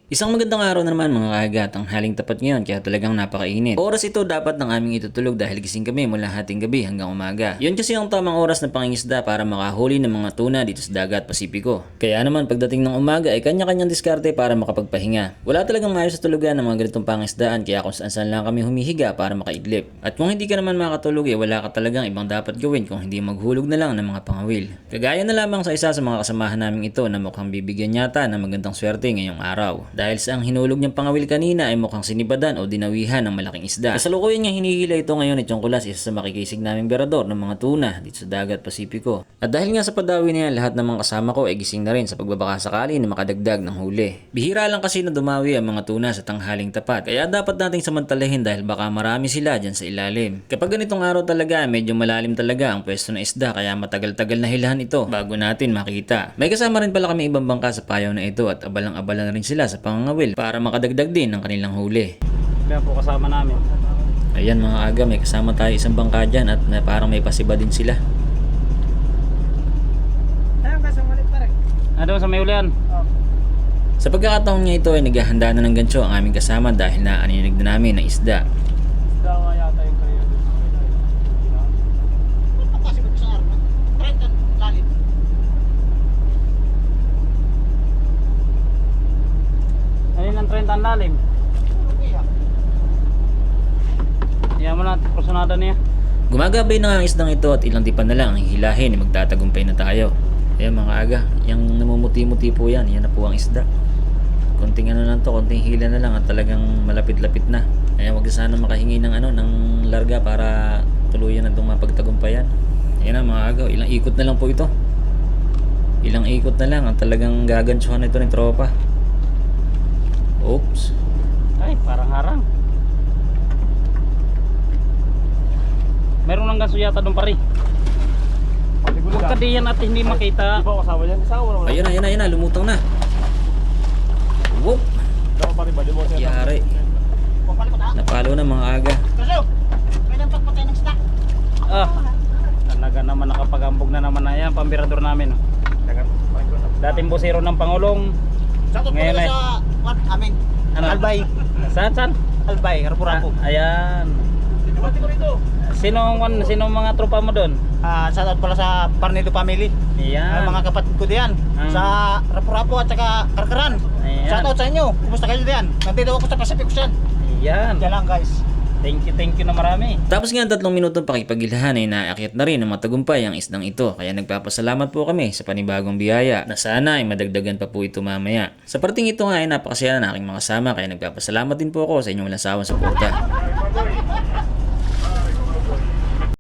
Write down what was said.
Isang magandang araw na naman mga kaagat, ang haling tapat ngayon kaya talagang napakainit. Oras ito dapat ng aming itutulog dahil gising kami mula hating gabi hanggang umaga. Yun kasi ang tamang oras na pangingisda para makahuli ng mga tuna dito sa dagat Pasipiko. Kaya naman pagdating ng umaga ay kanya-kanyang diskarte para makapagpahinga. Wala talagang maayos sa tulugan ng mga ganitong pangingisdaan kaya kung saan lang kami humihiga para makaidlip. At kung hindi ka naman makatulog wala ka talagang ibang dapat gawin kung hindi maghulog na lang ng mga pangawil. Kagaya na lamang sa isa sa mga kasamahan namin ito na mukhang bibigyan yata ng magandang swerte ngayong araw. Dahil sa ang hinulog niyang pangawil kanina ay mukhang sinibadan o dinawihan ng malaking isda. Kasalukuyan niyang hinihila ito ngayon at yung kulas isa sa makikisig naming berador ng mga tuna dito sa dagat Pasipiko. At dahil nga sa padawi niya lahat ng mga kasama ko ay gising na rin sa pagbabaka sakali na makadagdag ng huli. Bihira lang kasi na dumawi ang mga tuna sa tanghaling tapat kaya dapat nating samantalahin dahil baka marami sila dyan sa ilalim. Kapag ganitong araw talaga medyo malalim talaga ang pwesto ng isda kaya matagal-tagal na hilahan ito bago natin makita. May kasama rin pala kami ibang bangka sa payaw na ito at abalang-abala na rin sila sa pangangawil para makadagdag din ng kanilang huli. Kaya po kasama namin. Ayan mga aga, may kasama tayo isang bangka dyan at parang may pasiba din sila. Ayun ka, sumalit pa rin. Doon sa may ulian. Sa pagkakataon niya ito ay naghahanda na ng gancho ang aming kasama dahil naaninig na namin ng isda. Isda nga yata yung kayo. Kasi ko sa arma. Right on lalim. Ayun ang 30 ang lalim. Iyan mo natin personada niya. Gumagabay na nga ang isdang ito at ilang tipan na lang ang hilahin magtatagumpay na tayo. Ayan mga aga, yung namumuti-muti po yan na po ang isda. Konting ano lang to, konting hila na lang at talagang malapit-lapit na. Ayan, wag sana makahingi ng ng larga para tuluyan na itong mapagtagumpayan. Ayan na mga aga, ilang ikot na lang po ito. Ilang ikot na lang at talagang gagansyohan ito ng tropa. Oops. Ay, parang harang. Meron lang ganso yata doon pare. Huwag ka diyan at hindi makita. Di ba kasama dyan? Kasama wala. Ayun na, lumutang na. Whoop! Dapat pa rin ba? Di ba siya? Yari. Napalo na mga aga. Kaso, may nang pagpatay ng stock. Talaga naman nakapagambog na naman na yan. Pambirador namin. Dating busero ng Pangulong. Sakot po Ngayon nila ay- sa what? Amin. Ano? Albay. Saan? Albay, Rapu-Rapu. Ayan. Sinong mga tropa mo doon? Shoutout pala sa Parnilo family. Ayan. Mga kapatid ko diyan. Sa Rapu-Rapu at saka Karkaran. Ayan. Shoutout sa inyo. Kumusta kayo diyan? Nandito ako sa Pacific Ocean. Ayan. Diyan lang guys. Thank you na marami. Tapos nga 3 minutong pakipagilhan ay naakyat na rin ng matagumpay ang isdang ito. Kaya nagpapasalamat po kami sa panibagong biyaya na sana ay madagdagan pa po ito mamaya. Sa parting ito nga ay napakasaya na aking mga kasama kaya nagpapasalamat din po ako sa inyong walang sawang suporta.